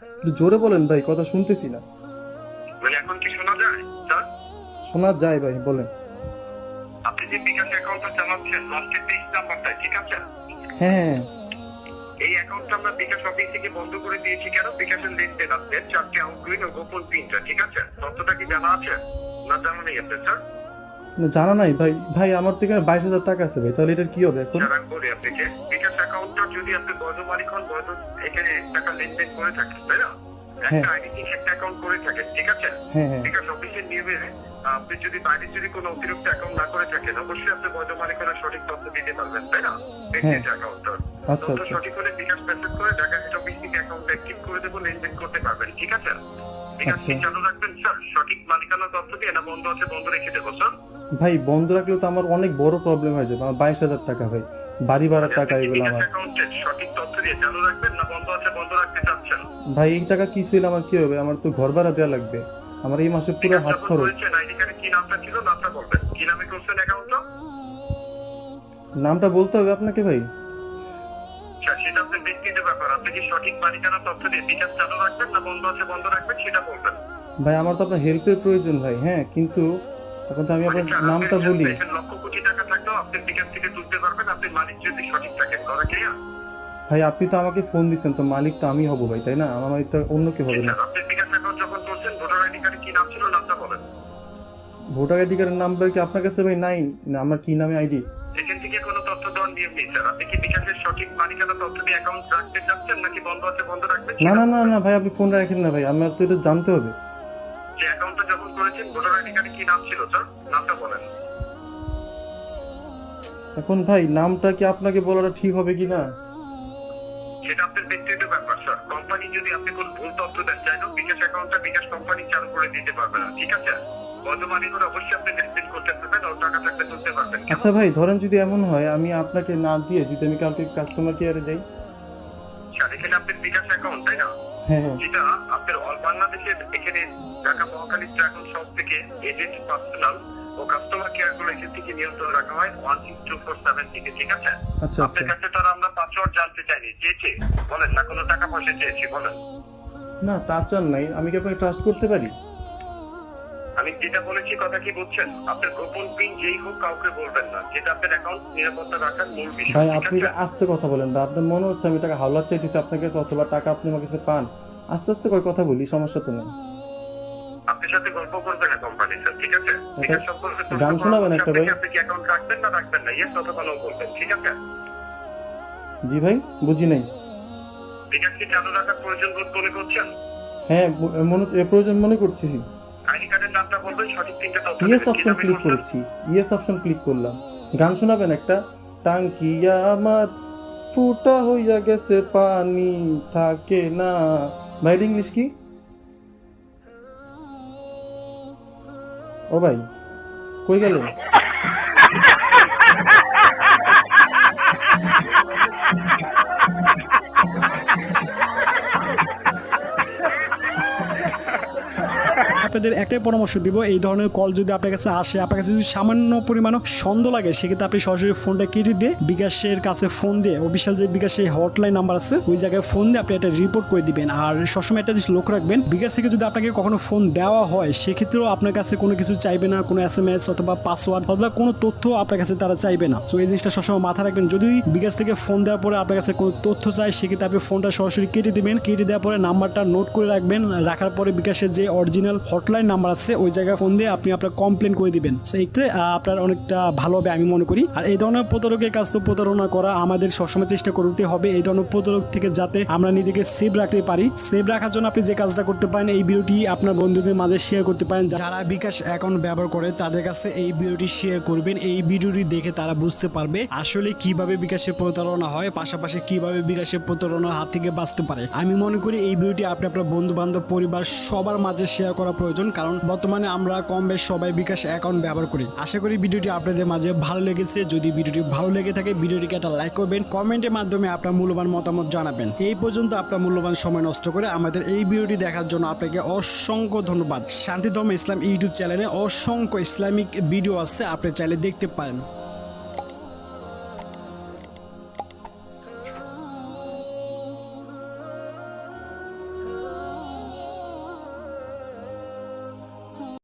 একটু জোরে বলেন ভাই, কথা শুনতেছি না। মানে এখন কি শোনা যায় স্যার? শোনা যায় ভাই, বলেন। আপনি যে বিকাশ অ্যাকাউন্টটা চালাচ্ছেন লাস্টের 23 নাম্বারটা, ঠিক আছে? হ্যাঁ, এই অ্যাকাউন্টটা আমরা বিকাশ অফিস থেকে বন্ধ করে দিয়েছি কেন? বিকাশের লেনদেন আছে 4টি আউটগোয়িং ও গোপন পিনটা, ঠিক আছে? তথ্যটা কি জানা আছে না জানা নেই আপনার স্যার? না, জানা নাই ভাই। ভাই আমার তো এখানে 22,000 টাকা আছে ভাই, তাহলে এটার কি হবে এখন? স্যার আমি বলি আপনাকে, বিকাশ অ্যাকাউন্টটা যদি আপনি বৈধ মালিক হন, বৈধ এখানে টাকা লেনদেন করে থাকেন, তাই না? হ্যাঁ একটা আইডি থেকে একটা অ্যাকাউন্ট করে থাকেন, ঠিক আছে? হ্যাঁ হ্যাঁ। বিকাশ অফিসের নিয়মে আপনি যদি বাইরে যদি কোনো অতিরিক্ত অ্যাকাউন্ট না করে থাকেন, অবশ্যই আপনি বৈধ মালিকানার সঠিক তথ্য দিতে পারবেন, তাই না? হ্যাঁ, ব্যক্তিগত অ্যাকাউন্টটা আচ্ছা তথ্য আচ্ছা সঠিক হলে বিকাশ মেসেজ করে ঢাকা হেড অফিস থেকে অ্যাকাউন্ট অ্যাক্টিভ করে দেবো, লেনদেন করতে পারবেন, ঠিক আছে? বিকাশ আচ্ছা। কি চালু রাখবেন স্যার? সঠিক মালিকানার তথ্য দিয়ে না বন্ধ আছে বন্ধ রেখে দেবো স্যার? ভাই বন্ধ রাখলেও তো আমার অনেক বড় প্রবলেম হয়ে যাবে। আমার 22,000 টাকা ভাই, বাড়ি ভাড়ার টাকা আপনি কি এগুলো বিকাশ আমার। অ্যাকাউন্টের সঠিক তথ্য দিয়ে চালু রাখবেন না বন্ধ আছে বন্ধ রাখতে চাচ্ছেন? ভাই এই টাকা কি ছিল, আমার কি হবে? আমার তো ঘর ভাড়া দেওয়া লাগবে, আমার এই মাসে পুরো বিকাশ হাত যখন খরচ। করেছেন আইডি কার্ডে কি নামটা ছিল নামটা বলবেন, কি নামে করছেন অ্যাকাউন্টটা? নামটা বলতে হবে আপনাকে ভাই? আচ্ছা, সেটা আপনার ব্যক্তিগত ব্যাপার। আপনি কি সঠিক মালিকানা তথ্য দিয়ে বিকাশ চালু রাখবেন না বন্ধ আছে বন্ধ রাখবেন সেটা বলবেন। ভাই আমার তো আপনার হেল্পের প্রয়োজন ভাই। হ্যাঁ, কিন্তু এখন তো আমি আপনার নামটা বলি। লক্ষ কোটি টাকা থাকলেও আপনি বিকাশ থেকে তুলতে পারবেন, আপনি মালিক যদি সঠিক থাকেন, ধরা ক্লিয়ার? ভাই আপনি তো আমাকে ফোন দিচ্ছেন, তো মালিক তো আমি হব ভাই, তাই না? আমার মালিক তো অন্য কেউ হবে না। আপনি বিকাশ অ্যাকাউন্ট যখন করছেন ভোটার আইডি কার্ডে কি নাম ছিল নামটা বলেন। ভোটার আইডি কার্ডের নাম্বার কি আপনার কাছে ভাই নাই? না আমার কি নামে আইডি? এখান থেকে কোনো তথ্য দেওয়ার নিয়ম নেই স্যার। আপনি কি বিকাশের সঠিক মালিকানা তথ্য দিয়ে অ্যাকাউন্ট রাখতে চাচ্ছেন নাকি বন্ধ আছে বন্ধ রাখবেন? না না না না ভাই, আপনি ফোন রাখেন না ভাই, আমার তো এটা জানতে হবে। যে অ্যাকাউন্টটা যখন করেছেন ভোটার আইডি কার্ডে কি নাম ছিল স্যার নামটা বলেন। এখন ভাই নামটা কি আপনাকে বলাটা ঠিক হবে কি না? সেটা আপনার ব্যক্তিগত ব্যাপার স্যার। কোম্পানি যদি আপনি কোনো ভুল তথ্য দেন, চাইলেও বিকাশ অ্যাকাউন্টটা বিকাশ কোম্পানি চালু করে দিতে পারবে না, ঠিক আছে? বৈধ মালিক হলে অবশ্যই আপনি লেনদেন করতে পারবেন, ওর টাকা থাকলে তুলতে পারবেন। কেন? আচ্ছা ভাই, ধরেন যদি এমন হয় আমি আপনাকে না দিয়ে যদি আমি কাউকে কাস্টমার কেয়ারে যাই? স্যার এখানে আপনার বিকাশ অ্যাকাউন্ট, তাই না? হ্যাঁ হ্যাঁ। যেটা আপনার অল বাংলাদেশের এখানে ঢাকা মহাখালী ড্রাগন শপ থেকে এজেন্ট পার্সোনাল ও কাস্টমার কেয়ার গুলো এখান থেকে নিয়ন্ত্রণ রাখা হয় 16247 থেকে, ঠিক আছে? আচ্ছা আচ্ছা। আপনার কাছে তারা আমরা পাসওয়ার্ড জানতে চাইনি, চেয়েছি বলেন না কোনো টাকা পয়সা চেয়েছি বলেন। না তা চান নাই, আমি কি আপনাকে ট্রাস্ট করতে পারি? আমি যেটা বলেছি কথা কি বুঝছেন? আপনার গোপন পিন যেই হোক কাউকে বলবেন না, যেটা আপনার অ্যাকাউন্ট নিরাপত্তা রাখার মূল বিষয়, ভাই ঠিক আপনি আছে? আস্তে কথা বলেন ভাই, আপনার মনে হচ্ছে আমি টাকা হাওলাত চাইতেছি আপনার কাছে, অথবা টাকা আপনি আমার কাছে পান। আস্তে আস্তে কয় কথা বলি, সমস্যা তো নেই। আপনার সাথে গল্প করবে না কোম্পানি স্যার, ঠিক আছে? বিকাশ সম্পর্কে তথ্য গান শোনাবেন একটা ভাই? আপনি কি অ্যাকাউন্ট রাখবেন না রাখবেন না, ইয়েস অথবা নো বলবেন, ঠিক আছে? জি ভাই, বুঝি নাই। বিকাশ কি চালু রাখার প্রয়োজন বোধ মনে করছেন? হ্যাঁ, প্রয়োজন মনে করছি। আইডি কার্ডের নামটা বলবেন, সঠিক তিনটা তথ্য ইয়েস দেবেন। কি অপশন নামে ক্লিক করছেন? করেছি, ইয়েস অপশন ক্লিক করলাম। গান শোনাবেন একটা? টাঙ্কিয়া আমার ফুটা হইয়া গেছে, পানি থাকে না। ভাই ইংলিশ কি? ও ভাই, কই গেলেন? আপনাদের একটাই পরামর্শ দিব, এই ধরনের কল যদি আপনার কাছে আসে, আপনার কাছে যদি সামান্য পরিমাণও সন্দেহ লাগে, সেক্ষেত্রে আপনি সরাসরি ফোনটা কেটে দিয়ে বিকাশের কাছে ফোন দিয়ে অফিসিয়াল যে বিকাশের হটলাইন নাম্বার আছে ওই জায়গায় ফোন দিয়ে আপনি একটা রিপোর্ট করে দিবেন। আর সবসময় একটা জিনিস লক্ষ্য রাখবেন, বিকাশ থেকে যদি আপনাকে কখনো ফোন দেওয়া হয় সেক্ষেত্রেও আপনার কাছে কোনো কিছু চাইবে না, কোনো SMS অথবা পাসওয়ার্ড অথবা কোনো তথ্য আপনার কাছে তারা চাইবে না। সো এই জিনিসটা সবসময় মাথায় রাখবেন। যদি বিকাশ থেকে ফোন দেওয়ার পরে আপনার কাছে কোনো তথ্য চায় সেক্ষেত্রে আপনি ফোনটা সরাসরি কেটে দিবেন, কেটে দেওয়ার পরে নাম্বারটা নোট করে রাখবেন, রাখার পরে বিকাশের যে অরিজিনাল হটলাইন নাম্বার আছে ওই জায়গায় ফোন দিয়ে আপনি আপনার কমপ্লেন করে দিবেন। সো এক্ষেত্রে আপনার অনেকটা ভালো হবে আমি মনে করি। আর এই ধরনের প্রতারকের কাজ তো প্রতারণা করা, আমাদের সবসময় চেষ্টা করতে হবে এই ধরনের প্রতারক থেকে যাতে আমরা নিজেকে সেভ রাখতে পারি। সেভ রাখার জন্য আপনি যে কাজটা করতে পারেন, এই ভিডিওটি আপনার বন্ধুদের মাঝে শেয়ার করতে পারেন। যারা বিকাশ অ্যাকাউন্ট ব্যবহার করে তাদের কাছে এই ভিডিওটি শেয়ার করবেন, এই ভিডিওটি দেখে তারা বুঝতে পারবে আসলে কিভাবে বিকাশের প্রতারণা হয়, পাশাপাশি কিভাবে বিকাশের প্রতারণার হাত থেকে বাঁচতে পারে। আমি মনে করি এই ভিডিওটি আপনি আপনার বন্ধু বান্ধব পরিবার সবার মাঝে শেয়ার করা প্রয়োজন, কারণ বর্তমানে আমরা কম বেশ সবাই বিকাশ অ্যাকাউন্ট ব্যবহার করি। আশা করি ভিডিওটি আপনাদের মাঝে ভালো লেগেছে। যদি ভিডিওটি ভালো লেগে থাকে ভিডিওটিকে একটা লাইক করবেন, কমেন্টের মাধ্যমে আপনার মূল্যবান মতামত জানাবেন। এই পর্যন্ত আপনার মূল্যবান সময় নষ্ট করে আমাদের এই ভিডিওটি দেখার জন্য আপনাকে অসংখ্য ধন্যবাদ। শান্তি ধর্ম ইসলাম ইউটিউব চ্যানেলে অসংখ্য ইসলামিক ভিডিও আছে, আপনি চাইলে দেখতে পারেন।